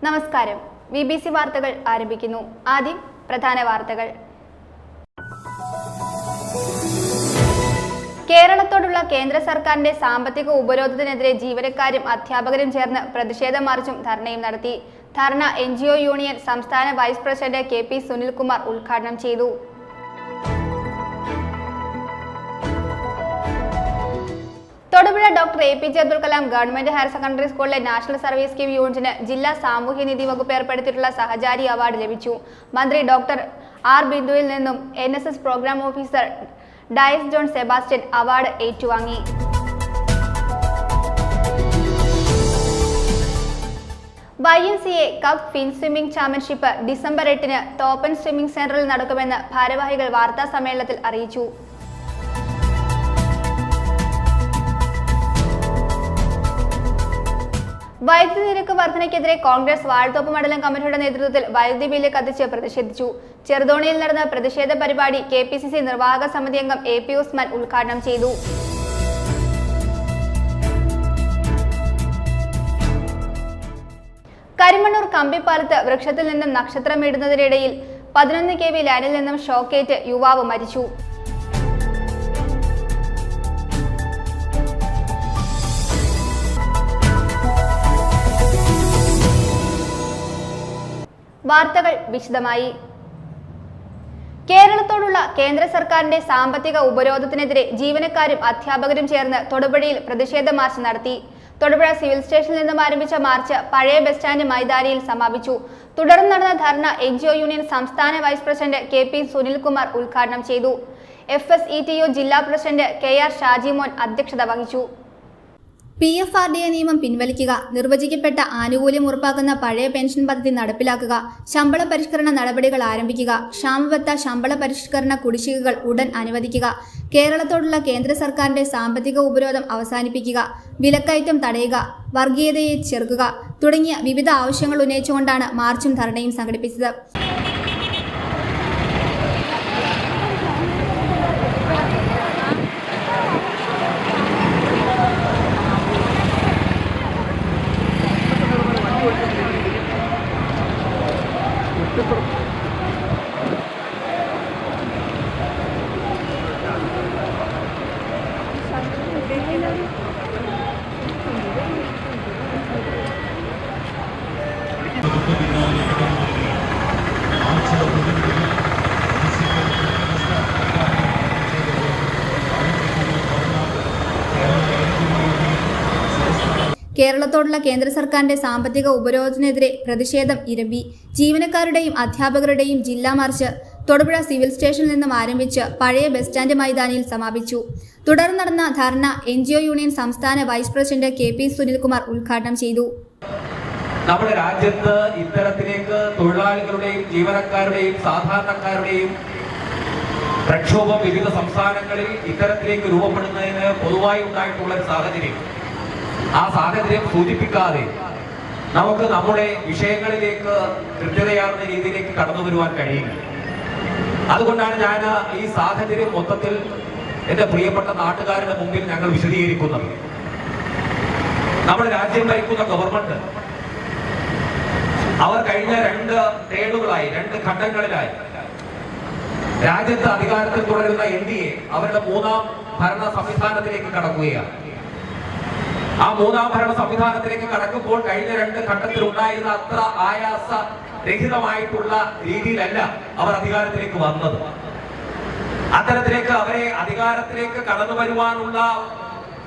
നമസ്കാരം. BBC വാർത്തകൾ ആരംഭിക്കുന്നു. ആദ്യം പ്രധാന വാർത്തകൾ. കേരളത്തോടുള്ള കേന്ദ്ര സർക്കാരിന്റെ സാമ്പത്തിക ഉപരോധത്തിനെതിരെ ജീവനക്കാരും അധ്യാപകരും ചേർന്ന് പ്രതിഷേധ മാർച്ചും ധർണയും നടത്തി. ധർണ NGO യൂണിയൻ സംസ്ഥാന വൈസ് പ്രസിഡന്റ് KP സുനിൽകുമാർ ഉദ്ഘാടനം ചെയ്തു. Thodupuzha doctor APJ Abdul Kalam government higher secondary സ്കൂളിലെ നാഷണൽ സർവീസ് സ്കീം യൂണിറ്റിന് ജില്ലാ സാമൂഹ്യനീതി വകുപ്പ് ഏർപ്പെടുത്തിയിട്ടുള്ള സഹചാരി അവാർഡ് ലഭിച്ചു. മന്ത്രി ഡോക്ടർ R ബിന്ദുവിൽ നിന്നും NSS program officer Dias John Sebastian award ഏറ്റുവാങ്ങി. YMCA cup fin swimming championship December 8-ന് തോപ്പൻ സ്വിമ്മിംഗ് സെന്ററിൽ നടക്കുമെന്ന് ഭാരവാഹികൾ വാർത്താ സമ്മേളനത്തിൽ അറിയിച്ചു. വൈദ്യുതി നിരക്ക് വർധനയ്ക്കെതിരെ കോൺഗ്രസ് വാഴത്തോപ്പ് മണ്ഡലം കമ്മിറ്റിയുടെ നേതൃത്വത്തിൽ വൈദ്യുതി ബില്ല് കത്തിച്ച് പ്രതിഷേധിച്ചു. ചെറുതോണിയിൽ നടന്ന പ്രതിഷേധ പരിപാടി KPCC നിർവാഹക സമിതി അംഗം AP ഉസ്മാൻ ഉദ്ഘാടനം ചെയ്തു. കരിമണ്ണൂർ കമ്പിപ്പാലത്ത് വൃക്ഷത്തിൽ നിന്നും നക്ഷത്രം ഇടുന്നതിനിടയിൽ 11 kV ലൈനിൽ നിന്നും ഷോക്കേറ്റ് യുവാവ് മരിച്ചു. വാർത്തകൾ വിശദമായി. കേരളത്തോടുള്ള കേന്ദ്ര സർക്കാരിന്റെ സാമ്പത്തിക ഉപരോധത്തിനെതിരെ ജീവനക്കാരും അധ്യാപകരും ചേർന്ന് തൊടുപുഴയിൽ പ്രതിഷേധ മാർച്ച് നടത്തി. തൊടുപുഴ സിവിൽ സ്റ്റേഷനിൽ നിന്നും ആരംഭിച്ച മാർച്ച് പഴയ ബസ് സ്റ്റാൻഡ് മൈതാനിയിൽ സമാപിച്ചു. തുടർന്ന് നടന്ന ധർണ NGO യൂണിയൻ സംസ്ഥാന വൈസ് പ്രസിഡന്റ് KP സുനിൽകുമാർ ഉദ്ഘാടനം ചെയ്തു. FSETO ജില്ലാ പ്രസിഡന്റ് KR ഷാജിമോൻ അധ്യക്ഷത വഹിച്ചു. PFRDA നിയമം പിൻവലിക്കുക, നിർവചിക്കപ്പെട്ട ആനുകൂല്യം ഉറപ്പാക്കുന്ന പഴയ പെൻഷൻ പദ്ധതി നടപ്പിലാക്കുക, ശമ്പള പരിഷ്കരണ നടപടികൾ ആരംഭിക്കുക, ക്ഷാമബത്ത ശമ്പള പരിഷ്കരണ കുടിശ്ശികകൾ ഉടൻ അനുവദിക്കുക, കേരളത്തോടുള്ള കേന്ദ്ര സർക്കാരിന്റെ സാമ്പത്തിക ഉപരോധം അവസാനിപ്പിക്കുക, വിലക്കയറ്റം തടയുക, വർഗീയതയെ ചെറുക്കുക തുടങ്ങിയ വിവിധ ആവശ്യങ്ങൾ ഉന്നയിച്ചുകൊണ്ടാണ് മാർച്ചും ധർണയും സംഘടിപ്പിച്ചത്. കേരളത്തോടുള്ള കേന്ദ്ര സർക്കാരിന്റെ സാമ്പത്തിക ഉപരോധത്തിനെതിരെ പ്രതിഷേധം ഇരമ്പി. ജീവനക്കാരുടെയും അധ്യാപകരുടെയും ജില്ലാ മാർച്ച് തൊടുപുഴ സിവിൽ സ്റ്റേഷനിൽ നിന്നും ആരംഭിച്ച് പഴയ ബസ് സ്റ്റാൻഡ് മൈതാനിയിൽ സമാപിച്ചു. തുടർന്ന് നടന്ന ധർണ NGO യൂണിയൻ സംസ്ഥാന വൈസ് പ്രസിഡന്റ് KP സുനിൽകുമാർ ഉദ്ഘാടനം ചെയ്തു. നമ്മുടെ രാജ്യത്ത് ഇത്തരത്തിലേക്ക് തൊഴിലാളികളുടെയും ജീവനക്കാരുടെയും സാധാരണക്കാരുടെയും പ്രക്ഷോഭം വിവിധ സംസ്ഥാനങ്ങളിൽ ഇത്തരത്തിലേക്ക് രൂപപ്പെടുന്നതിന് പൊതുവായി ഉണ്ടായിട്ടുള്ള ഒരു സാഹചര്യം, ആ സാഹചര്യം സൂചിപ്പിക്കാതെ നമുക്ക് നമ്മുടെ വിഷയങ്ങളിലേക്ക് കൃത്യതയാർന്ന രീതിയിലേക്ക് കടന്നു വരുവാൻ കഴിയില്ല. അതുകൊണ്ടാണ് ഞാൻ ഈ സാഹചര്യം മൊത്തത്തിൽ എന്റെ പ്രിയപ്പെട്ട നാട്ടുകാരുടെ മുമ്പിൽ ഞങ്ങൾ വിശദീകരിക്കുന്നത്. നമ്മുടെ രാജ്യം ഭരിക്കുന്ന ഗവൺമെന്റ് അവർ കഴിഞ്ഞ 2 ടേണുകളായി 2 ഘട്ടങ്ങളിലായി രാജ്യത്ത് അധികാരത്തിൽ തുടരുന്ന NDA അവരുടെ 3ാം ഭരണ സംവിധാനത്തിലേക്ക് കടക്കുകയാണ്. ആ 3ാം ഭരണ സംവിധാനത്തിലേക്ക് കടക്കുമ്പോൾ കഴിഞ്ഞ 2 ഘട്ടത്തിൽ ഉണ്ടായിരുന്ന അത്ര ആയാസരഹിതമായിട്ടുള്ള രീതിയിലല്ല അവർ അധികാരത്തിലേക്ക് വന്നത്. അത്തരത്തിലേക്ക് അവരെ അധികാരത്തിലേക്ക് കടന്നു വരുവാനുള്ള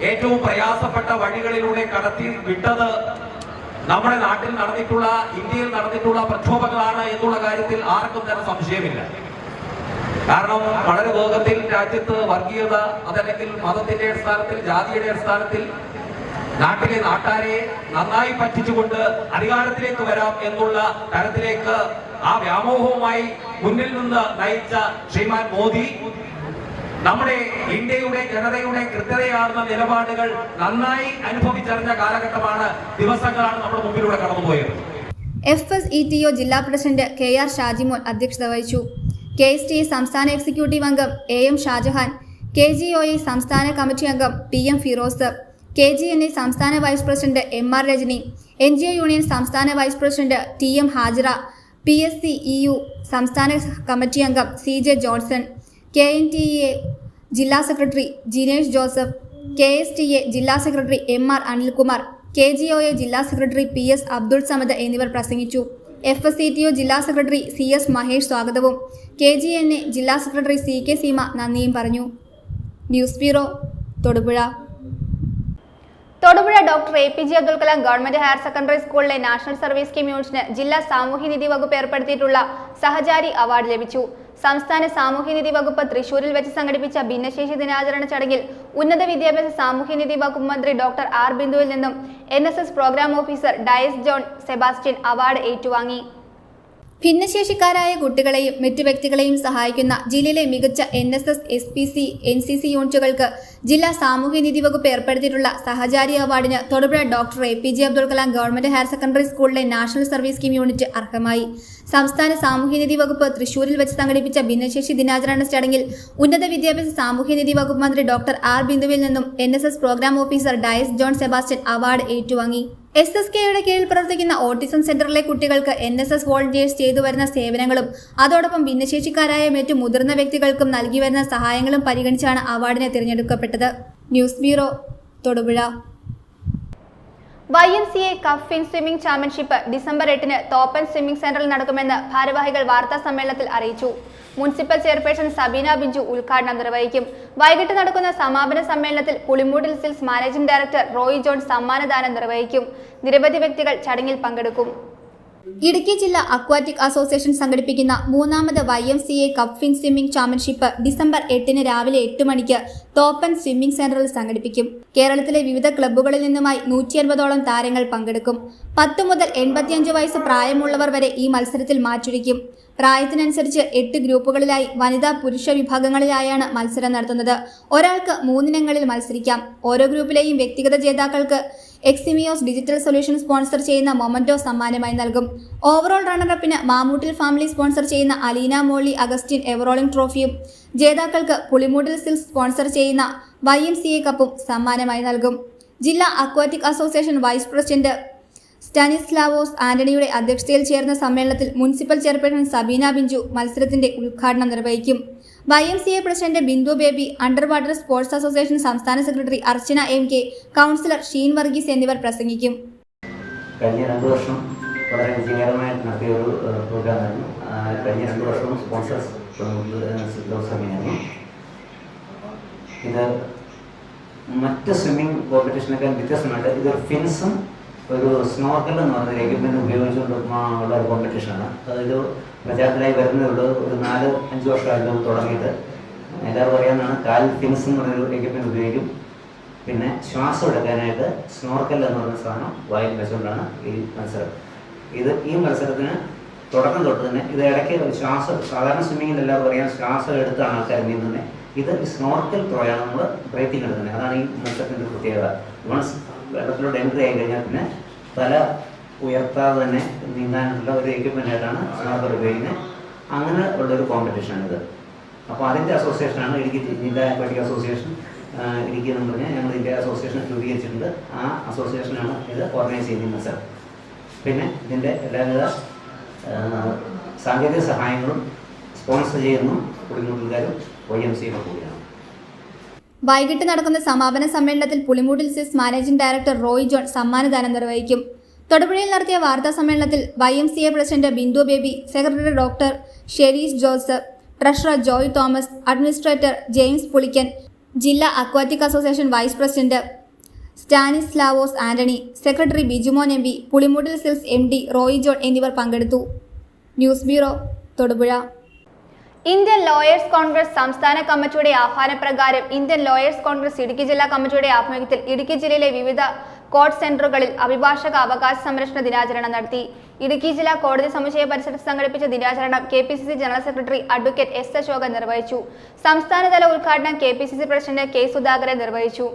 ഏറ്റവും പ്രയാസപ്പെട്ട വഴികളിലൂടെ കടത്തി വിട്ടത് നമ്മുടെ നാട്ടിൽ നടന്നിട്ടുള്ള, ഇന്ത്യയിൽ നടന്നിട്ടുള്ള പ്രക്ഷോഭങ്ങളാണ് എന്നുള്ള കാര്യത്തിൽ ആർക്കും തന്നെ സംശയമില്ല. കാരണം വളരെ വേഗത്തിൽ രാജ്യത്ത് വർഗീയത, അതല്ലെങ്കിൽ മതത്തിന്റെ അടിസ്ഥാനത്തിൽ, ജാതിയുടെ അടിസ്ഥാനത്തിൽ നാട്ടിലെ നാട്ടാരെ നന്നായി പറ്റിച്ചുകൊണ്ട് അധികാരത്തിലേക്ക് വരാം എന്നുള്ള തരത്തിലേക്ക് ആ വ്യാമോഹവുമായി മുന്നിൽ നിന്ന് നയിച്ച ശ്രീമാൻ മോദി നമ്മുടെ ഇന്ത്യയുടെ ജനതയുടെ കൃത്യതയാർന്ന നിലപാടുകൾ നന്നായി അനുഭവിച്ചറിഞ്ഞ കാലഘട്ടമാണ്, ദിവസങ്ങളാണ് നമ്മുടെ മുമ്പിലൂടെ കടന്നുപോയത്. FSETO ജില്ലാ പ്രസിഡന്റ് KR ഷാജിമോൻ അധ്യക്ഷത വഹിച്ചു. KSTA സംസ്ഥാന എക്സിക്യൂട്ടീവ് അംഗം AM ഷാജഹാൻ, KGOE സംസ്ഥാന കമ്മിറ്റി അംഗം PM ഫിറോസ്, KGNA സംസ്ഥാന vice president MR Rajani, NGO union സംസ്ഥാന vice president TM Hajira, PSC EU സംസ്ഥാന കമ്മിറ്റി അംഗം CJ ജോൺസൺ, KNTA ജില്ലാ സെക്രട്ടറി ജിനേഷ് ജോസഫ്, KSTA ജില്ലാ സെക്രട്ടറി MR അനിൽകുമാർ, KGOA ജില്ലാ സെക്രട്ടറി PS അബ്ദുൾ സമദ് എന്നിവർ പ്രസംഗിച്ചു. FSCTO ജില്ലാ സെക്രട്ടറി CS മഹേഷ് സ്വാഗതവും KGNA ജില്ലാ സെക്രട്ടറി CK സീമ നന്ദിയും പറഞ്ഞു. News bureau, Thodupuzha. Thodupuzha doctor APJ Abdul Kalam government higher secondary സ്കൂളിലെ നാഷണൽ സർവീസ് സ്കീം യൂണിറ്റിന് ജില്ലാ സാമൂഹ്യനിധി വകുപ്പ് ഏർപ്പെടുത്തിയിട്ടുള്ള സഹചാരി അവാർഡ് ലഭിച്ചു. സംസ്ഥാന സാമൂഹ്യനിധി വകുപ്പ് തൃശൂരിൽ വെച്ച് സംഘടിപ്പിച്ച ഭിന്നശേഷി ദിനാചരണ ചടങ്ങിൽ ഉന്നത വിദ്യാഭ്യാസ സാമൂഹ്യനിധി വകുപ്പ് മന്ത്രി ഡോക്ടർ R ബിന്ദുവിൽ നിന്നും NSS program officer Dias John Sebastian award ഏറ്റുവാങ്ങി. ഭിന്നശേഷിക്കാരായ കുട്ടികളെയും മറ്റ് വ്യക്തികളെയും സഹായിക്കുന്ന ജില്ലയിലെ മികച്ച NSS, SPC, NCC യൂണിറ്റുകൾക്ക് ജില്ലാ സാമൂഹ്യനിധി വകുപ്പ് ഏർപ്പെടുത്തിയിട്ടുള്ള സഹചാരി അവാർഡിന് Thodupuzha doctor APJ Abdul Kalam government higher secondary സ്കൂളിലെ നാഷണൽ സർവീസ് സ്കീം യൂണിറ്റ് അർഹമായി. സംസ്ഥാന സാമൂഹ്യനിധി വകുപ്പ് തൃശൂരിൽ വെച്ച് സംഘടിപ്പിച്ച ഭിന്നശേഷി ദിനാചരണ ചടങ്ങിൽ ഉന്നത വിദ്യാഭ്യാസ സാമൂഹ്യനിധി വകുപ്പ് മന്ത്രി ഡോക്ടർ R ബിന്ദുവിൽ നിന്നും NSS program officer Dias John Sebastian award ഏറ്റുവാങ്ങി. SSKയുടെ കീഴിൽ പ്രവർത്തിക്കുന്ന ഓട്ടിസം സെന്ററിലെ കുട്ടികൾക്ക് NSS വോളണ്ടിയേഴ്സ് ചെയ്തു വരുന്ന സേവനങ്ങളും അതോടൊപ്പം ഭിന്നശേഷിക്കാരായ മറ്റു മുതിർന്ന വ്യക്തികൾക്കും നൽകി വരുന്ന സഹായങ്ങളും പരിഗണിച്ചാണ് അവാർഡിനെ തിരഞ്ഞെടുക്കപ്പെട്ടത്. News bureau, Thodupuzha. YMCA cup fin swimming championship December 8-ന് തോപ്പൻ സ്വിമ്മിംഗ് സെന്ററിൽ നടക്കുമെന്ന് ഭാരവാഹികൾ വാർത്താ സമ്മേളനത്തിൽ അറിയിച്ചു. മുനിസിപ്പൽ ചെയർപേഴ്സൺ സബീന ബിഞ്ചു ഉദ്ഘാടനം നിർവഹിക്കും. വൈകിട്ട് നടക്കുന്ന സമാപന സമ്മേളനത്തിൽ Pulimood silks managing director Roy John സമ്മാനദാനം നിർവഹിക്കും. നിരവധി വ്യക്തികൾ ചടങ്ങിൽ പങ്കെടുക്കും. ഇടുക്കി ജില്ലാ അക്വാറ്റിക് അസോസിയേഷൻ സംഘടിപ്പിക്കുന്ന 3ാമത് YMCA cup fin swimming championship December 8-ന് രാവിലെ 8 മണിക്ക് തോപ്പൻ സ്വിമ്മിംഗ് സെന്ററിൽ സംഘടിപ്പിക്കും. കേരളത്തിലെ വിവിധ ക്ലബ്ബുകളിൽ നിന്നുമായി 150ഓളം താരങ്ങൾ പങ്കെടുക്കും. 10 മുതൽ 85 വയസ്സ് പ്രായമുള്ളവർ വരെ ഈ മത്സരത്തിൽ മാറ്റുരയ്ക്കും. പ്രായത്തിനനുസരിച്ച് 8 ഗ്രൂപ്പുകളിലായി വനിതാ പുരുഷ വിഭാഗങ്ങളിലായാണ് മത്സരം നടത്തുന്നത്. ഒരാൾക്ക് 3 ഇനങ്ങളിൽ മത്സരിക്കാം. ഓരോ ഗ്രൂപ്പിലെയും വ്യക്തിഗത ജേതാക്കൾക്ക് എക്സിമിയോസ് ഡിജിറ്റൽ സൊല്യൂഷൻ സ്പോൺസർ ചെയ്യുന്ന മൊമന്റോ സമ്മാനമായി നൽകും. ഓവറോൾ റണ്ണറപ്പിന് മാമൂട്ടിൽ ഫാമിലി സ്പോൺസർ ചെയ്യുന്ന അലീന മോളി അഗസ്റ്റിൻ എവറോളിംഗ് ട്രോഫിയും ജേതാക്കൾക്ക് പുളിമൂട്ടിൽ സിൽസ് സ്പോൺസർ ചെയ്യുന്ന YMCA കപ്പും സമ്മാനമായി നൽകും. ജില്ലാ aquatic association vice president Stanislaus ആന്റണിയുടെ അധ്യക്ഷതയിൽ ചേർന്ന സമ്മേളനത്തിൽ മുനിസിപ്പൽ ചെയർപേഴ്സൺ സബീന ബിഞ്ചു മത്സരത്തിന്റെ ഉദ്ഘാടനം നിർവഹിക്കും. YMCA president Bindu baby, under water sports association സംസ്ഥാന സെക്രട്ടറി അർച്ചന MK, കൗൺസിലർ ഷീൻ വർഗീസ് എന്നിവർ പ്രസംഗിക്കും. കഴിഞ്ഞ 2 വർഷം വളരെ വിജയകരമായി നടത്തിയ ഒരു പ്രോഗ്രാമായിരുന്നു. കഴിഞ്ഞ 2 വർഷവും സ്പോൺസേഴ്സ് ദിവസമായിരുന്നു. ഇത് മറ്റ് സ്വിമ്മിംഗ് കോമ്പറ്റീഷനൊക്കെ വ്യത്യസ്തമായിട്ട് ഇതൊരു ഫിൻസും ഒരു സ്നോർക്കൽ എന്ന് പറഞ്ഞ എക്യുപ്മെൻറ്റ് ഉപയോഗിച്ചുകൊണ്ടുള്ള ഒരു കോമ്പറ്റീഷനാണ്. അതൊരു പ്രചാരത്തിലായി വരുന്നതുള്ളൂ. ഒരു 4-5 വർഷമായിട്ട് തുടങ്ങിയിട്ട് എല്ലാവർക്കും അറിയാവുന്നതാണ്. കാൽ ഫിൻസ് എന്ന് പറഞ്ഞൊരു എക്യുപ്മെൻറ്റ് ഉപയോഗിക്കും. പിന്നെ ശ്വാസം എടുക്കാനായിട്ട് സ്നോർക്കൽ എന്ന് പറയുന്ന സാധനം വായിൽ വെച്ചുകൊണ്ടാണ് ഈ മത്സരം. ഈ മത്സരത്തിന് തുടക്കം തൊട്ട് തന്നെ ഇത് ഇടയ്ക്ക് സാധാരണ സ്വിമ്മിങ്ങിൽ എല്ലാവർക്കും അറിയാം, ശ്വാസം എടുത്താണ് ആൾക്കാർ നീന്തുന്നത്. ഇത് സ്നോർക്കൽ ത്രോയാണ് നമ്മൾ ബ്രേത്തിങ് എടുക്കുന്നത്. അതാണ് ഈ മത്സരത്തിൻ്റെ ഒരു പ്രത്യേകത. വൺസ് വെള്ളത്തിലോട്ട് എൻട്രി ആയി കഴിഞ്ഞാൽ പിന്നെ തല ഉയർത്താതെ തന്നെ നീന്താനുള്ള ഒരു എക്യുപ്മെൻ്റായിട്ടാണ് സ്നോർക്കൽ ഉപയോഗിക്കുന്നത്. അങ്ങനെ ഉള്ളൊരു കോമ്പറ്റീഷനാണിത്. അപ്പോൾ അതിൻ്റെ അസോസിയേഷനാണ് ഇടുക്കി ജില്ലാ അക്വാറ്റിക് അസോസിയേഷൻ. ഇടുക്കി എന്ന് പറഞ്ഞാൽ ഞങ്ങൾ ഇന്ത്യ അസോസിയേഷൻ രൂപീകരിച്ചിട്ടുണ്ട്. ആ അസോസിയേഷനാണ് ഇത് ഓർഗനൈസ് ചെയ്യുന്ന മത്സരം. പിന്നെ ഇതിൻ്റെ എല്ലാവിധ സാങ്കേതിക സഹായങ്ങളും സ്പോൺസർ ചെയ്യുന്നു പുളിമൂട്ടിൽക്കാരും YMCA കൂടിയാണ്. വൈകിട്ട് നടക്കുന്ന സമാപന സമ്മേളനത്തിൽ Pulimoottil Silks managing director Roy John സമ്മാനദാനം നിർവഹിക്കും. തൊടുപുഴയിൽ നടത്തിയ വാർത്താ സമ്മേളനത്തിൽ YMCA president Bindu Baby, secretary doctor Sherees Joseph, treasurer Joy Thomas, administrator James Pulikkan, ജില്ലാ aquatic association vice president Stanislavos Antony, secretary Bijumon MB, Pulimoottil Silks MD Roy John എന്നിവർ പങ്കെടുത്തു. News bureau, Thodupuzha. Indian Lawyers Congress സംസ്ഥാന കമ്മിറ്റിയുടെ ആഹ്വാനപ്രകാരം ഇന്ത്യൻ ലോയേഴ്സ് കോൺഗ്രസ് ഇടുക്കി ജില്ലാ കമ്മിറ്റിയുടെ ആഭിമുഖ്യത്തിൽ ഇടുക്കി ജില്ലയിലെ വിവിധ കോർട്ട് സെന്ററുകളിൽ അഭിഭാഷക അവകാശ സംരക്ഷണ ദിനാചരണം നടത്തി. ഇടുക്കി ജില്ലാ കോടതി സമുച്ചയ പരിസരത്ത് സംഘടിപ്പിച്ച ദിനാചരണം KPCC general secretary advocate S Ashokan നിർവഹിച്ചു. സംസ്ഥാനതല ഉദ്ഘാടനം KPCC പ്രസിഡന്റ് K സുധാകരൻ നിർവഹിച്ചു.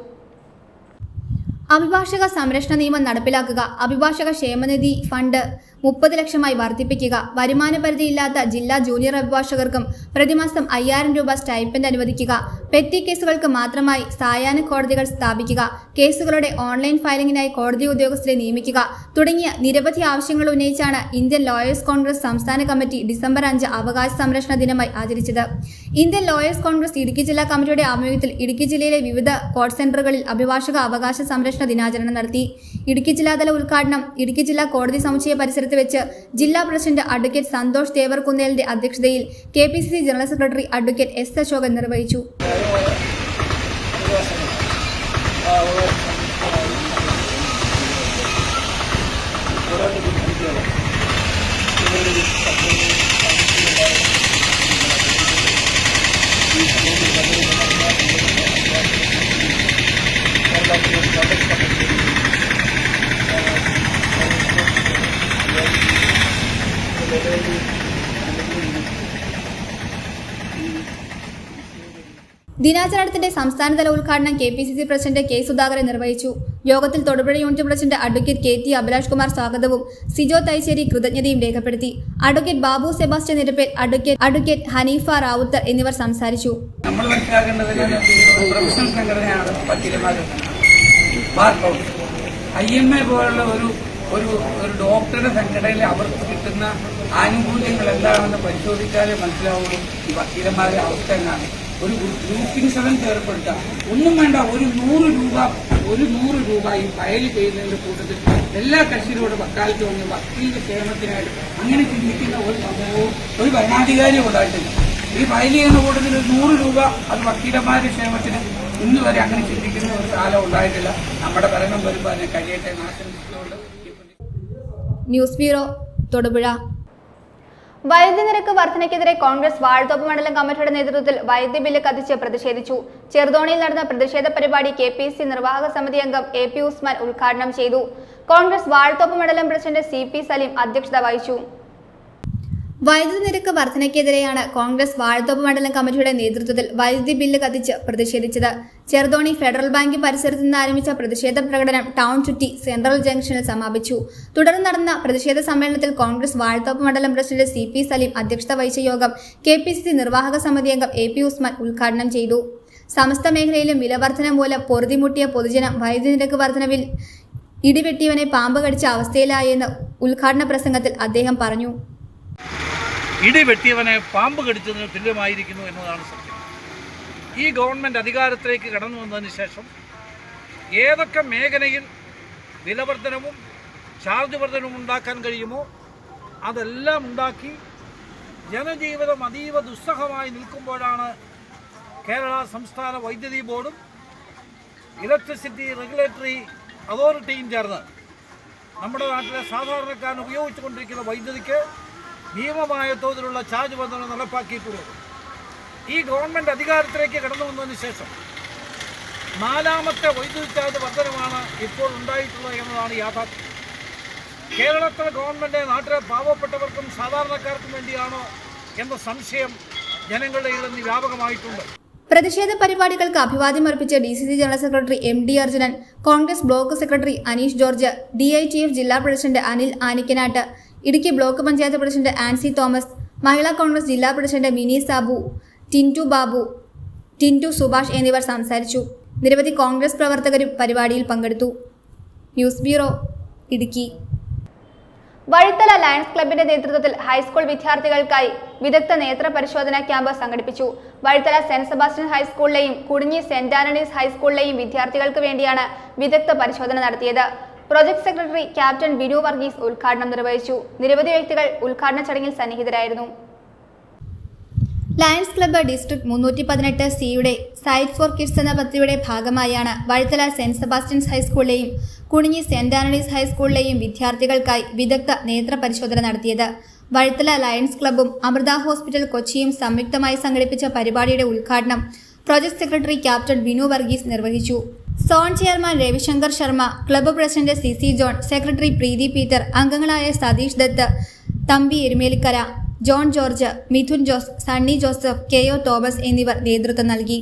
അഭിഭാഷക സംരക്ഷണ നിയമം നടപ്പിലാക്കുക, അഭിഭാഷക ക്ഷേമനിധി ഫണ്ട് 30 ലക്ഷമായി വർദ്ധിപ്പിക്കുക, വരുമാന പരിധിയില്ലാത്ത ജില്ലാ ജൂനിയർ അഭിഭാഷകർക്കും പ്രതിമാസം 5000 രൂപ സ്റ്റൈപ്പൻഡ് അനുവദിക്കുക, പെറ്റി കേസുകൾക്ക് മാത്രമായി സായാഹ്ന കോടതികൾ സ്ഥാപിക്കുക, കേസുകളുടെ ഓൺലൈൻ ഫയലിംഗിനായി കോടതി ഉദ്യോഗസ്ഥരെ നിയമിക്കുക തുടങ്ങിയ നിരവധി ആവശ്യങ്ങൾ ഉന്നയിച്ചാണ് ഇന്ത്യൻ ലോയേഴ്സ് കോൺഗ്രസ് സംസ്ഥാന കമ്മിറ്റി ഡിസംബർ 5 അവകാശ സംരക്ഷണ ദിനമായി ആചരിച്ചത്. ഇന്ത്യൻ ലോയേഴ്സ് കോൺഗ്രസ് ഇടുക്കി ജില്ലാ കമ്മിറ്റിയുടെ ആഭിമുഖ്യത്തിൽ ഇടുക്കി ജില്ലയിലെ വിവിധ കോർട്ട് സെന്ററുകളിൽ അഭിഭാഷക അവകാശ സംരക്ഷണ ദിനാചരണം നടത്തി. ഇടുക്കി ജില്ലാതല ഉദ്ഘാടനം ഇടുക്കി ജില്ലാ കോടതി സമുച്ചയ പരിസരത്ത് വെച്ച് ജില്ലാ പ്രസിഡന്റ് അഡ്വക്കേറ്റ് സന്തോഷ് തേവർകുന്നേലിന്റെ അധ്യക്ഷതയിൽ KPCC general secretary advocate S. Ashokan നിർവഹിച്ചു. ദിനാചരണത്തിന്റെ സംസ്ഥാനതല ഉദ്ഘാടനം KPCC പ്രസിഡന്റ് K. സുധാകരൻ നിർവഹിച്ചു. യോഗത്തിൽ Thodupuzha unit president advocate KT. Abhilash Kumar സ്വാഗതവും സിജോ തൈശ്ശേരി കൃതജ്ഞതയും രേഖപ്പെടുത്തി. Advocate Babu Sebastian Nirappel, advocate Haneefa Ravuthar എന്നിവർ സംസാരിച്ചു. നമ്മൾ മനസ്സിലാക്കേണ്ടത് പ്രൊഫഷണൽ സംഘടനയാണ് IMA പോലുള്ള ഒരു ഡോക്ടറുടെ സംഘടനയിൽ അവർക്ക് കിട്ടുന്ന ആനുകൂല്യങ്ങൾ എന്താണെന്ന് പരിശോധിച്ചാലേ മനസ്സിലാവുള്ളൂ ഈ വക്കീലന്മാരുടെ അവസ്ഥ എന്നാണ്. ഒരു ഗ്രൂപ്പ് ഇൻഷുറൻസ് ഏർപ്പെടുത്താം, ഒന്നും വേണ്ട, ഒരു 100 രൂപ ഈ ഫയൽ ചെയ്യുന്നതിന്റെ കൂട്ടത്തിൽ എല്ലാ കക്ഷിയിലൂടെ വക്കാലത്ത് വന്ന് വക്കീലിന്റെ ക്ഷേമത്തിനായിട്ട് അങ്ങനെ ചിന്തിക്കുന്ന ഒരു സംഭവവും ഒരു ഭരണാധികാരിയും ഉണ്ടായിട്ടില്ല. ഈ ഫയൽ ചെയ്യുന്ന കൂട്ടത്തിൽ 100 രൂപ അത് വക്കീലന്മാരുടെ ക്ഷേമത്തിന് ഇന്ന് വരെ അങ്ങനെ ചിന്തിക്കുന്ന ഒരു കാലം ഉണ്ടായിട്ടില്ല. നമ്മുടെ ഭരണം വരുമ്പോൾ അതിനെ കഴിയട്ടെ ആശംസിച്ചുകൊണ്ട് ന്യൂസ് ബ്യൂറോ, തൊടുപുഴ. വൈദ്യുതി നിരക്ക് വർധനയ്ക്കെതിരെ കോൺഗ്രസ് വാഴത്തോപ്പ് മണ്ഡലം കമ്മിറ്റിയുടെ നേതൃത്വത്തിൽ വൈദ്യുതി ബില്ല് കത്തിച്ച് പ്രതിഷേധിച്ചു. ചെറുതോണിയിൽ നടന്ന പ്രതിഷേധ പരിപാടി KPCC നിർവാഹക സമിതി അംഗം AP ഉസ്മാൻ ഉദ്ഘാടനം ചെയ്തു. കോൺഗ്രസ് വാഴത്തോപ്പ് മണ്ഡലം പ്രസിഡന്റ് CP സലീം അധ്യക്ഷത വഹിച്ചു. വൈദ്യുതി നിരക്ക് വർധനയ്ക്കെതിരെയാണ് കോൺഗ്രസ് വാഴത്തോപ്പ് മണ്ഡലം കമ്മിറ്റിയുടെ നേതൃത്വത്തിൽ വൈദ്യുതി ബില്ല് കത്തിച്ച് പ്രതിഷേധിച്ചത്. ചെറുതോണി ഫെഡറൽ ബാങ്ക് പരിസരത്ത് നിന്ന് ആരംഭിച്ച പ്രതിഷേധ പ്രകടനം ടൗൺ ചുറ്റി സെൻട്രൽ ജംഗ്ഷനിൽ സമാപിച്ചു. തുടർന്ന് നടന്ന പ്രതിഷേധ സമ്മേളനത്തിൽ കോൺഗ്രസ് വാഴത്തോപ്പ് മണ്ഡലം പ്രസിഡന്റ് CP സലീം അധ്യക്ഷത വഹിച്ച യോഗം KPCC നിർവാഹക സമിതി അംഗം AP ഉസ്മാൻ ഉദ്ഘാടനം ചെയ്തു. സമസ്ത മേഖലയിലും വിലവർധന മൂലം പൊറുതിമുട്ടിയ പൊതുജനം വൈദ്യുതി നിരക്ക് വർധനവിൽ ഇടിവെട്ടിയവനെ പാമ്പ് കടിച്ച അവസ്ഥയിലായെന്ന് ഉദ്ഘാടന പ്രസംഗത്തിൽ അദ്ദേഹം പറഞ്ഞു. ഇടിവെട്ടിയവനെ പാമ്പ് കടിച്ചതിന് തുല്യമായിരിക്കുന്നു എന്നതാണ് സത്യം. ഈ ഗവൺമെൻറ് അധികാരത്തിലേക്ക് കടന്നു വന്നതിന് ശേഷം ഏതൊക്കെ മേഖലയിൽ വിലവർധനവും ചാർജ് വർധനവും ഉണ്ടാക്കാൻ കഴിയുമോ അതെല്ലാം ഉണ്ടാക്കി ജനജീവിതം അതീവ ദുസ്സഹമായി നിൽക്കുമ്പോഴാണ് കേരള സംസ്ഥാന വൈദ്യുതി ബോർഡും ഇലക്ട്രിസിറ്റി റെഗുലേറ്ററി അതോറിറ്റിയും ചേർന്ന് നമ്മുടെ നാട്ടിലെ സാധാരണക്കാരൻ ഉപയോഗിച്ചുകൊണ്ടിരിക്കുന്ന വൈദ്യുതിക്ക് ഭീമമായ തോതിലുള്ള ചാർജ് വർധന നടപ്പാക്കിയിട്ടുള്ളത്. ഈ ഗവൺമെൻറ് അധികാരത്തിലേക്ക് കടന്നു വന്നതിന് ശേഷം 4ാമത്തെ വൈദ്യുതി ചാർജ് വർധനമാണ് ഇപ്പോൾ ഉണ്ടായിട്ടുള്ളത് എന്നതാണ് യാഥാർത്ഥ്യം. കേരളത്തിലെ ഗവൺമെൻറ് നാട്ടിലെ പാവപ്പെട്ടവർക്കും സാധാരണക്കാർക്കും വേണ്ടിയാണോ എന്ന സംശയം ജനങ്ങളുടെ ഇടയിൽ നിന്ന് വ്യാപകമായിട്ടുണ്ട്. പ്രതിഷേധ പരിപാടികൾക്ക് അഭിവാദ്യം അർപ്പിച്ച DCC general secretary MD Arjunan, Congress block secretary Aneesh George, DITF ജില്ലാ president Anil Anikkanatt, Idukki block panchayat president Ancy Thomas, Mahila Congress ജില്ലാ പ്രസിഡന്റ് മിനി സാബു, ടിൻറ്റു ബാബു, ടിൻറ്റു സുഭാഷ് എന്നിവർ സംസാരിച്ചു. നിരവധി കോൺഗ്രസ് പ്രവർത്തകരും പരിപാടിയിൽ പങ്കെടുത്തു. News bureau, Idukki. Vazhithala Lions ക്ലബിന്റെ നേതൃത്വത്തിൽ ഹൈസ്കൂൾ വിദ്യാർത്ഥികൾക്കായി വിദഗ്ധ നേത്ര പരിശോധനാ ക്യാമ്പ് സംഘടിപ്പിച്ചു. വഴിത്തല സെന്റ് സെബാസ്റ്റ്യൻ ഹൈസ്കൂളിലെയും കുടിഞ്ഞി സെന്റ് ആന്റണീസ് ഹൈസ്കൂളിലെയും വിദ്യാർത്ഥികൾക്ക് വേണ്ടിയാണ് വിദഗ്ധ പരിശോധന നടത്തിയത്. Project secretary captain Binu Varghese ഉദ്ഘാടനം നിർവഹിച്ചു. നിരവധി വ്യക്തികൾ ഉദ്ഘാടന ചടങ്ങിൽ സന്നിഹിതരായിരുന്നു. ലയൺസ് ക്ലബ്ബ് ഡിസ്ട്രിക്ട് 318 സിയുടെ സൈറ്റ് ഫോർ കിഡ്സ് എന്ന പദ്ധതിയുടെ ഭാഗമായാണ് വഴിത്തല സെന്റ് സെബാസ്റ്റ്യൻസ് ഹൈസ്കൂളിലെയും കുണിഞ്ഞി സെന്റ് ആന്റണീസ് ഹൈസ്കൂളിലെയും വിദ്യാർത്ഥികൾക്കായി വിദഗ്ധ നേത്ര പരിശോധന നടത്തിയത്. വഴിത്തല ലയൺസ് ക്ലബ്ബും അമൃത ഹോസ്പിറ്റൽ കൊച്ചിയും സംയുക്തമായി സംഘടിപ്പിച്ച പരിപാടിയുടെ ഉദ്ഘാടനം project secretary captain Binu Varghese നിർവഹിച്ചു. Zone chairman Ravishankar Sharma, club president CC John, secretary Preethi Peter, അംഗങ്ങളായ സതീഷ് ദത്ത്, തമ്പി എരുമേലിക്കര, ജോൺ ജോർജ്, മിഥുൻ ജോസ്, സണ്ണി ജോസഫ്, KO തോമസ് എന്നിവർ നേതൃത്വം നൽകി.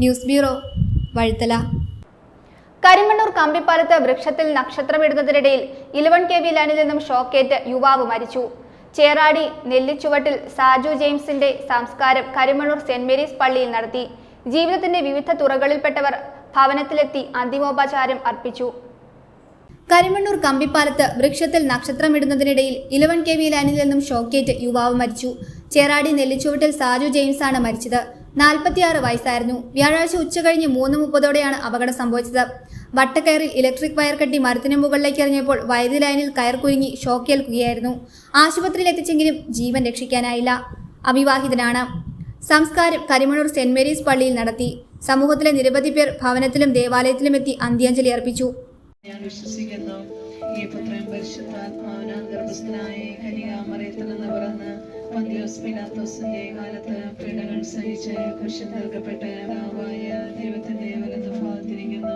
News bureau, Vazhuthala. കരിമണ്ണൂർ കമ്പിപ്പാലത്ത് വൃക്ഷത്തിൽ നക്ഷത്രമിടുന്നതിനിടയിൽ 11 kV ലൈനിൽ നിന്നും ഷോക്കേറ്റ് യുവാവ് മരിച്ചു. ചേറാടി നെല്ലിച്ചുവട്ടിൽ സാജു ജെയിംസിന്റെ സംസ്കാരം കരിമണ്ണൂർ സെന്റ് മേരീസ് പള്ളിയിൽ നടത്തി. ജീവിതത്തിന്റെ വിവിധ തുറകളിൽപ്പെട്ടവർ ഭവനത്തിലെത്തി അന്തിമോപചാരം അർപ്പിച്ചു. കരിമണ്ണൂർ കമ്പിപ്പാലത്ത് വൃക്ഷത്തിൽ നക്ഷത്രമിടുന്നതിനിടയിൽ 11 kV ലൈനിൽ നിന്നും ഷോക്കേറ്റ് യുവാവ് മരിച്ചു. ചേറാടി നെല്ലിച്ചുവട്ടിൽ സാജു ജെയിംസാണ് മരിച്ചത്. 46 വയസ്സായിരുന്നു. വ്യാഴാഴ്ച ഉച്ചകഴിഞ്ഞ് 3:30 അപകടം സംഭവിച്ചത്. വട്ടക്കയറിൽ ഇലക്ട്രിക് വയർ കെട്ടി മരത്തിന് മുകളിലേക്ക് എറിഞ്ഞപ്പോൾ വൈദ്യുതി ലൈനിൽ കയർ കുരുങ്ങി ഷോക്കേൽക്കുകയായിരുന്നു. ആശുപത്രിയിൽ എത്തിച്ചെങ്കിലും ജീവൻ രക്ഷിക്കാനായില്ല. അവിവാഹിതനാണ്. സംസ്കാരം കരിമണ്ണൂർ സെന്റ് മേരീസ് പള്ളിയിൽ നടത്തി. സമൂഹത്തിലെ നിരവധി പേർ ഭവനത്തിലും ദേവാലയത്തിലും എത്തി അന്ത്യാഞ്ജലി അർപ്പിച്ചു. ഞാൻ വിശ്വസിക്കുന്നു ഈ പുത്രൻ പരിശുദ്ധാത്മാവിനാൽ ഗർഭസ്ഥനായി കന്യകാമറിയത്തിൽ നിന്ന് പിറന്ന് പന്തിയോസ് പീലാത്തോസിന്റെ കാലത്ത് പീഡകൾ സഹിച്ച് കുരിശിൽ തറക്കപ്പെട്ട് പിതാവായ ദൈവത്തിന്റെ വലതുഭാഗത്തിരിക്കുന്നു.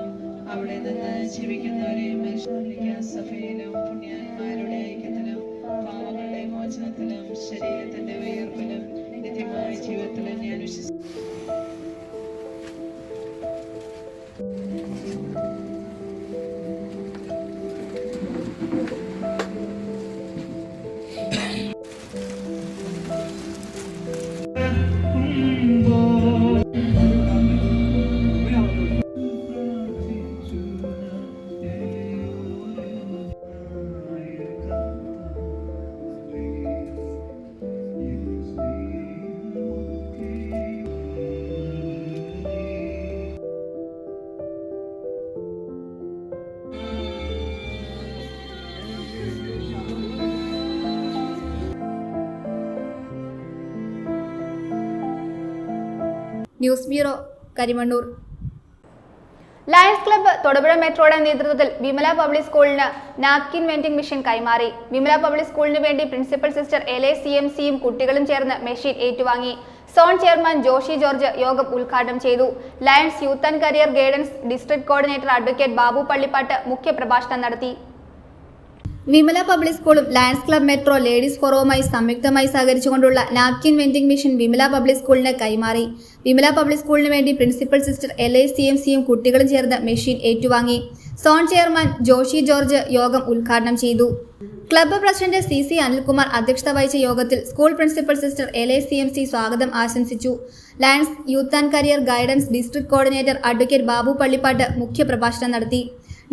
അവിടെ നിന്ന് ജീവിക്കുന്നവരെയും മരിച്ചവരെയും സഭയിലും പുണ്യന്മാരുടെ ഐക്യത്തിലും പാവങ്ങളുടെ മോചനത്തിലും ശരീരത്തിന്റെ ഉയർപ്പിലും നിത്യമായ ജീവിതത്തിലും ഞാൻ വിശ്വസിക്കുന്നു. News bureau, Karimannoor. Lions club Thodupuzha മെട്രോയുടെ നേതൃത്വത്തിൽ വിമല പബ്ലിക് സ്കൂളിന് നാപ്കിൻ വെൻഡിംഗ് മെഷീൻ കൈമാറി. വിമല പബ്ലിക് സ്കൂളിന് വേണ്ടി പ്രിൻസിപ്പൽ സിസ്റ്റർ LACMCയും കുട്ടികളും ചേർന്ന് മെഷീൻ ഏറ്റുവാങ്ങി. സോൺ ചെയർമാൻ ജോഷി ജോർജ് യോഗം ഉദ്ഘാടനം ചെയ്തു. Lions youth and career guidance district coordinator advocate Babu Pallippatt മുഖ്യപ്രഭാഷണം നടത്തി. വിമല പബ്ലിക് സ്കൂളും ലയൺസ് ക്ലബ് മെട്രോ ലേഡീസ് ഫോറവുമായി സംയുക്തമായി സഹകരിച്ചുകൊണ്ടുള്ള napkin vending machine Vimala public സ്കൂളിന് കൈമാറി. വിമല പബ്ലിക് സ്കൂളിന് വേണ്ടി പ്രിൻസിപ്പൽ സിസ്റ്റർ LACMCയും കുട്ടികളും ചേർന്ന് മെഷീൻ ഏറ്റുവാങ്ങി. സോൺ ചെയർമാൻ ജോഷി ജോർജ് യോഗം ഉദ്ഘാടനം ചെയ്തു. ക്ലബ്ബ് പ്രസിഡന്റ് CC അനിൽകുമാർ അധ്യക്ഷത വഹിച്ച യോഗത്തിൽ സ്കൂൾ പ്രിൻസിപ്പൽ സിസ്റ്റർ LACMC സ്വാഗതം ആശംസിച്ചു. Lions youth and career guidance district coordinator advocate Babu Pallippatt മുഖ്യപ്രഭാഷണം നടത്തി.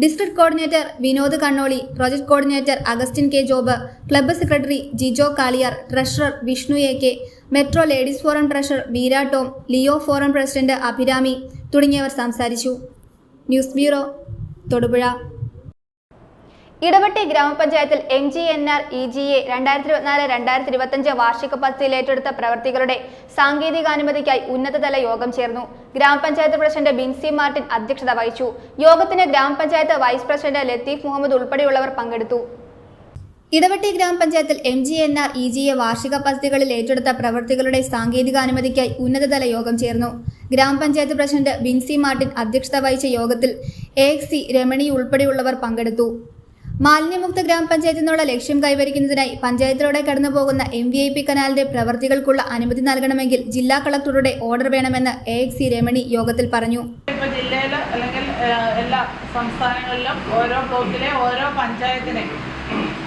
District coordinator Vinod Kannoli, project coordinator Augustine K. Job, club secretary Jijo Kaliyar, treasurer Vishnu AK, metro ladies forum treasurer Beera Tom, Leo forum president Abhirami തുടങ്ങിയവർ സംസാരിച്ചു. News bureau, Thodupuzha. Idavetti ഗ്രാമപഞ്ചായത്തിൽ MGNREGA 2024-2025 വാർഷിക പദ്ധതിയിൽ ഏറ്റെടുത്ത പ്രവർത്തികളുടെ സാങ്കേതികാനുമതിക്കായി ഉന്നതതല യോഗം ചേർന്നു. ഗ്രാമപഞ്ചായത്ത് പ്രസിഡന്റ് ബിൻസി മാർട്ടിൻ അധ്യക്ഷത വഹിച്ചു. യോഗത്തിന് ഗ്രാമപഞ്ചായത്ത് വൈസ് പ്രസിഡന്റ് ലത്തീഫ് മുഹമ്മദ് ഉൾപ്പെടെയുള്ളവർ പങ്കെടുത്തു. ഇടവെട്ടി ഗ്രാമപഞ്ചായത്തിൽ MGNREGA വാർഷിക പദ്ധതികളിൽ ഏറ്റെടുത്ത പ്രവർത്തികളുടെ സാങ്കേതികാനുമതിക്കായി ഉന്നതതല യോഗം ചേർന്നു. ഗ്രാമപഞ്ചായത്ത് പ്രസിഡന്റ് ബിൻസി മാർട്ടിൻ അധ്യക്ഷത വഹിച്ച യോഗത്തിൽ AXC രമണി ഉൾപ്പെടെയുള്ളവർ പങ്കെടുത്തു. മാലിന്യമുക്ത ഗ്രാമപഞ്ചായത്തിൽ നിന്നുള്ള ലക്ഷ്യം കൈവരിക്കുന്നതിനായി പഞ്ചായത്തിലൂടെ കടന്നുപോകുന്ന MVIP കനാലിന്റെ പ്രവർത്തികൾക്കുള്ള അനുമതി നൽകണമെങ്കിൽ ജില്ലാ കളക്ടറുടെ ഓർഡർ വേണമെന്ന് AXC രമണി യോഗത്തിൽ പറഞ്ഞു. ഇപ്പോൾ ജില്ലയിൽ അല്ലെങ്കിൽ എല്ലാ സംസ്ഥാനങ്ങളിലും ഓരോ ബ്ലോക്കിലെ ഓരോ പഞ്ചായത്തിനെ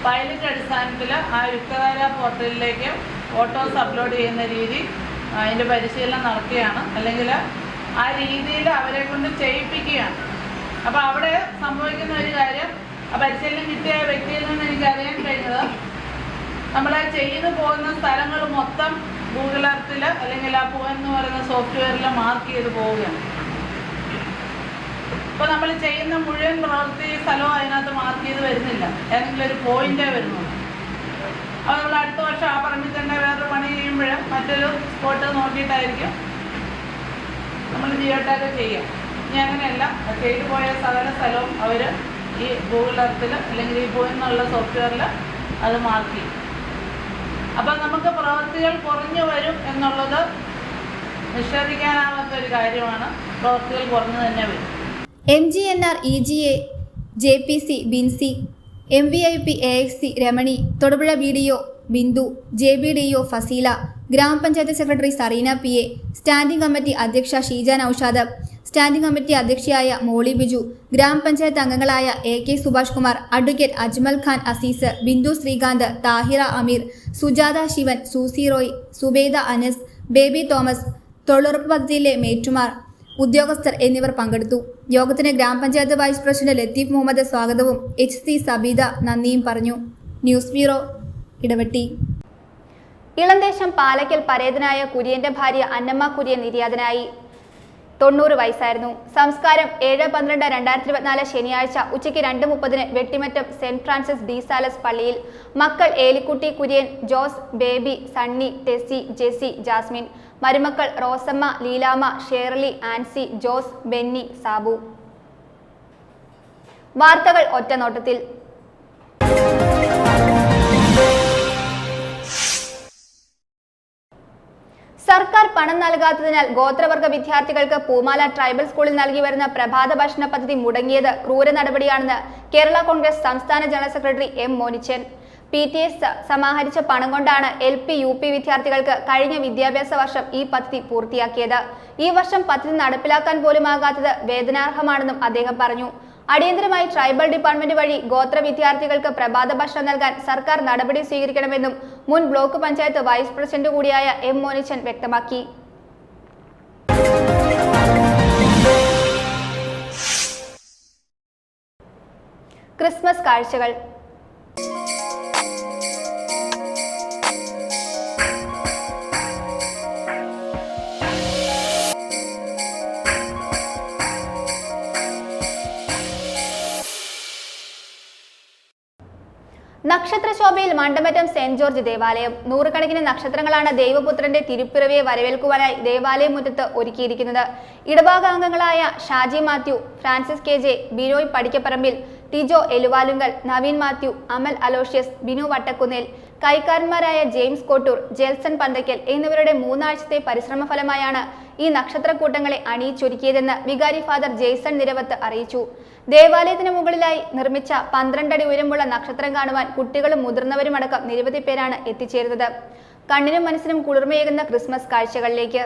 പൈലറ്റ് അടിസ്ഥാനത്തിൽ ആ യുക്തകാല പോർട്ടലിലേക്ക് ഫോട്ടോസ് അപ്ലോഡ് ചെയ്യുന്ന രീതി അതിൻ്റെ പരിശീലനം നടക്കുകയാണ്. അല്ലെങ്കിൽ ആ രീതിയിൽ അവരെ കൊണ്ട് ചെയ്യിപ്പിക്കുകയാണ്. അപ്പോൾ അവിടെ സംഭവിക്കുന്ന ഒരു കാര്യം, ആ പരിശീലനം കിട്ടിയ വ്യക്തിയിൽ നിന്ന് എനിക്കറിയാൻ കഴിഞ്ഞത്, നമ്മൾ ചെയ്തു പോകുന്ന സ്ഥലങ്ങൾ മൊത്തം ഗൂഗിൾ എർത്തിൽ അല്ലെങ്കിൽ ആ എന്ന് പറയുന്ന സോഫ്റ്റ്വെയറിൽ മാർക്ക് ചെയ്ത് പോവുകയാണ്. ഇപ്പോൾ നമ്മൾ ചെയ്യുന്ന മുഴുവൻ പ്രവൃത്തി സ്ഥലവും അതിനകത്ത് മാർക്ക് ചെയ്ത് വരുന്നില്ല, ഏതെങ്കിലും ഒരു പോയിന്റേ വരുന്നുള്ളൂ. അപ്പോൾ നമ്മൾ അടുത്ത വർഷം ആ പറമ്പിൽ തന്നെ വേറൊരു പണി ചെയ്യുമ്പോൾ മറ്റൊരു സ്പോട്ട് നോക്കിയിട്ടായിരിക്കും നമ്മൾ ജിയോടാഗ് ചെയ്യുക. ഇനി അങ്ങനെയല്ല, ചെയ്തു പോയ സകല സ്ഥലവും അവർ ഈ ഗൂഗിൾ എർത്തിൽ അല്ലെങ്കിൽ ഈ എന്നുള്ള സോഫ്റ്റ്വെയറിൽ അത് മാർക്ക് ചെയ്യും. അപ്പം നമുക്ക് പ്രവൃത്തികൾ കുറഞ്ഞു വരും എന്നുള്ളത് നിഷേധിക്കാനാവാത്ത ഒരു കാര്യമാണ്. പ്രവൃത്തികൾ കുറഞ്ഞു തന്നെ വരും. MGNREGA JPC Binsi, MVIP AXC Ramani, Thodupuzha BDO Bindu, JBDO Faseela, ഗ്രാമപഞ്ചായത്ത് secretary Sareena PA, standing committee അധ്യക്ഷ ഷീജ നൌഷാദ്, സ്റ്റാൻഡിംഗ് കമ്മിറ്റി അധ്യക്ഷയായ മോളി ബിജു, ഗ്രാമപഞ്ചായത്ത് അംഗങ്ങളായ AK സുഭാഷ് കുമാർ, അഡ്വക്കേറ്റ് അജ്മൽ ഖാൻ അസീസ്, ബിന്ദു ശ്രീകാന്ത്, താഹിറ അമീർ, സുജാത ശിവൻ, സൂസി റോയ്, സുബൈദ അനസ്, ബേബി തോമസ്, തൊഴിലുറപ്പ് പദ്ധതിയിലെ മേറ്റുമാർ, ഉദ്യോഗസ്ഥർ എന്നിവർ പങ്കെടുത്തു. യോഗത്തിന് ഗ്രാമപഞ്ചായത്ത് വൈസ് പ്രസിഡന്റ് ലത്തീഫ് മുഹമ്മദ് സ്വാഗതവും HC സബീദ നന്ദിയും പറഞ്ഞു. News bureau, Edavetti. ഇളന്തേശം പാലക്കൽ പരേതനായ കുര്യന്റെ ഭാര്യ അന്നമ്മ കുര്യൻ നിര്യാതനായി. 90 വയസ്സായിരുന്നു. സംസ്കാരം 7/12/2024 ശനിയാഴ്ച ഉച്ചയ്ക്ക് 2:30 Vettimattom saint Francis D Sales പള്ളിയിൽ. മക്കൾ ഏലിക്കുട്ടി കുര്യൻ, ജോസ്, ബേബി, സണ്ണി, ടെസി, ജെസി, ജാസ്മിൻ. മരുമക്കൾ റോസമ്മ, ലീലാമ്മ, ഷേർലി, ആൻസി, ജോസ്, ബെന്നി, സാബു. വാർത്തകൾ ഒറ്റനോട്ടത്തിൽ. സർക്കാർ പണം നൽകാത്തതിനാൽ ഗോത്രവർഗ വിദ്യാർത്ഥികൾക്ക് പൂമാല ട്രൈബൽ സ്കൂളിൽ നൽകി വരുന്ന പ്രഭാത ഭക്ഷണ പദ്ധതി മുടങ്ങിയത് ക്രൂര നടപടിയാണെന്ന് കേരള കോൺഗ്രസ് സംസ്ഥാന general secretary M Monichan. PTS സമാഹരിച്ച പണം കൊണ്ടാണ് LP UP വിദ്യാർത്ഥികൾക്ക് കഴിഞ്ഞ വിദ്യാഭ്യാസ വർഷം ഈ പദ്ധതി പൂർത്തിയാക്കിയത്. ഈ വർഷം പദ്ധതി നടപ്പിലാക്കാൻ പോലുമാകാത്തത് വേദനാർഹമാണെന്നും അദ്ദേഹം പറഞ്ഞു. അടിയന്തരമായി ട്രൈബൽ ഡിപ്പാർട്ട്മെന്റ് വഴി ഗോത്ര വിദ്യാർത്ഥികൾക്ക് പ്രഭാത ഭക്ഷണം നൽകാൻ സർക്കാർ നടപടി സ്വീകരിക്കണമെന്നും മുൻ ബ്ലോക്ക് പഞ്ചായത്ത് വൈസ് പ്രസിഡന്റ് കൂടിയായ M മോനിച്ചൻ വ്യക്തമാക്കി. ക്രിസ്മസ് കാഴ്ചകൾ. നക്ഷത്രശോഭയിൽ മണ്ടമറ്റം സെന്റ് ജോർജ് ദേവാലയം. നൂറുകണക്കിന് നക്ഷത്രങ്ങളാണ് ദൈവപുത്രന്റെ തിരുപ്പിറവിയെ വരവേൽക്കുവാനായി ദേവാലയം മുറ്റത്ത് ഒരുക്കിയിരിക്കുന്നത്. ഇടഭാഗാംഗങ്ങളായ ഷാജി മാത്യു, ഫ്രാൻസിസ് KJ, ബിനോയ് പടിക്കപ്പറമ്പിൽ, ടിജോ എലുവാലുങ്കൽ, നവീൻ മാത്യു, അമൽ അലോഷ്യസ്, ബിനു വട്ടക്കുന്നേൽ, കൈക്കാരന്മാരായ ജെയിംസ് കോട്ടൂർ, ജെൽസൺ പന്തക്കൽ എന്നിവരുടെ 3 ആഴ്ചത്തെ പരിശ്രമ ഫലമായാണ് ഈ നക്ഷത്രക്കൂട്ടങ്ങളെ അണിയിച്ചൊരുക്കിയതെന്ന് വികാരി ഫാദർ ജെയ്സൺ നിരവത്ത് അറിയിച്ചു. ദേവാലയത്തിന് മുകളിലായി നിർമ്മിച്ച 12 അടി ഉയരമുള്ള നക്ഷത്രം കാണുവാൻ കുട്ടികളും മുതിർന്നവരുമടക്കം നിരവധി പേരാണ് എത്തിച്ചേരുന്നത്. കണ്ണിനും മനസ്സിനും കുളിർമയേകുന്ന ക്രിസ്മസ് കാഴ്ചകളിലേക്ക്.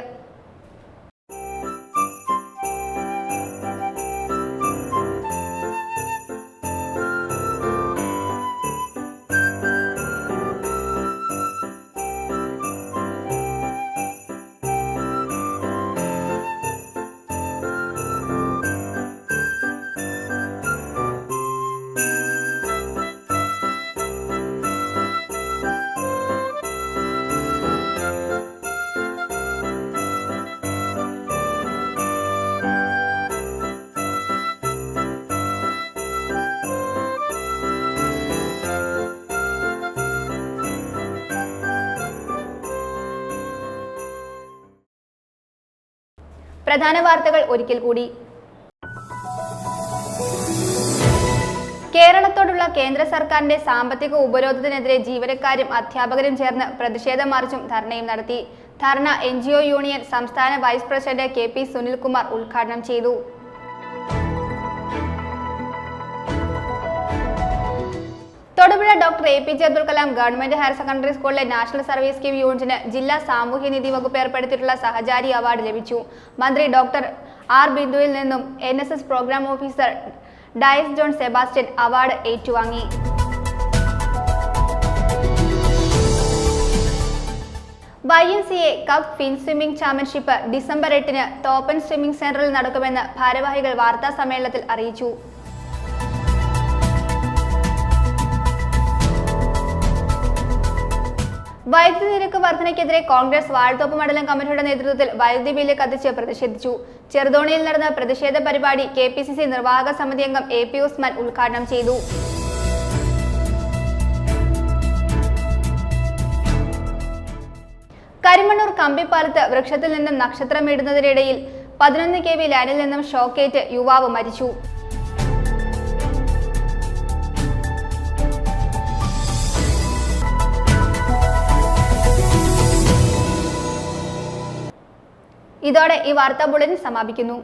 പ്രധാന വാർത്തകൾ ഒരിക്കൽ കൂടി. കേരളത്തോടുള്ള കേന്ദ്ര സർക്കാരിന്റെ സാമ്പത്തിക ഉപരോധത്തിനെതിരെ ജീവനക്കാരും അധ്യാപകരും ചേർന്ന് പ്രതിഷേധ മാർച്ചും ധർണയും നടത്തി. ധർണ NGO യൂണിയൻ സംസ്ഥാന വൈസ് പ്രസിഡന്റ് KP സുനിൽകുമാർ ഉദ്ഘാടനം ചെയ്തു. Thodupuzha doctor APJ Abdul Kalam government higher secondary സ്കൂളിലെ നാഷണൽ സർവീസ് സ്കീം യൂണിറ്റിന് ജില്ലാ സാമൂഹ്യനീതി വകുപ്പ് ഏർപ്പെടുത്തിയിട്ടുള്ള സഹചാരി അവാർഡ് ലഭിച്ചു. മന്ത്രി ഡോക്ടർ R ബിന്ദുവിൽ നിന്നും NSS program officer Dias John Sebastian award ഏറ്റുവാങ്ങി. YMCA cup fin swimming championship December 8 Thoppan swimming സെന്ററിൽ നടക്കുമെന്ന് ഭാരവാഹികൾ വാർത്താ സമ്മേളനത്തിൽ അറിയിച്ചു. വൈദ്യുതി നിരക്ക് വർധനയ്ക്കെതിരെ കോൺഗ്രസ് വാഴത്തോപ്പ് മണ്ഡലം കമ്മിറ്റിയുടെ നേതൃത്വത്തിൽ വൈദ്യുതി ബില്ല് കത്തിച്ച് പ്രതിഷേധിച്ചു. ചെറുതോണിയിൽ നടന്ന പ്രതിഷേധ പരിപാടി KPCC നിർവാഹക സമിതി അംഗം AP ഉസ്മാൻ ഉദ്ഘാടനം ചെയ്തു. കരിമണ്ണൂർ കമ്പിപ്പാലത്ത് വൃക്ഷത്തിൽ നിന്നും നക്ഷത്രമിടുന്നതിനിടയിൽ 11 kV ലൈനിൽ നിന്നും ഷോക്കേറ്റ് യുവാവ് മരിച്ചു. ഇതോടെ ഈ വാർത്താ ബുള്ളറ്റിൻ സമാപിക്കുന്നു.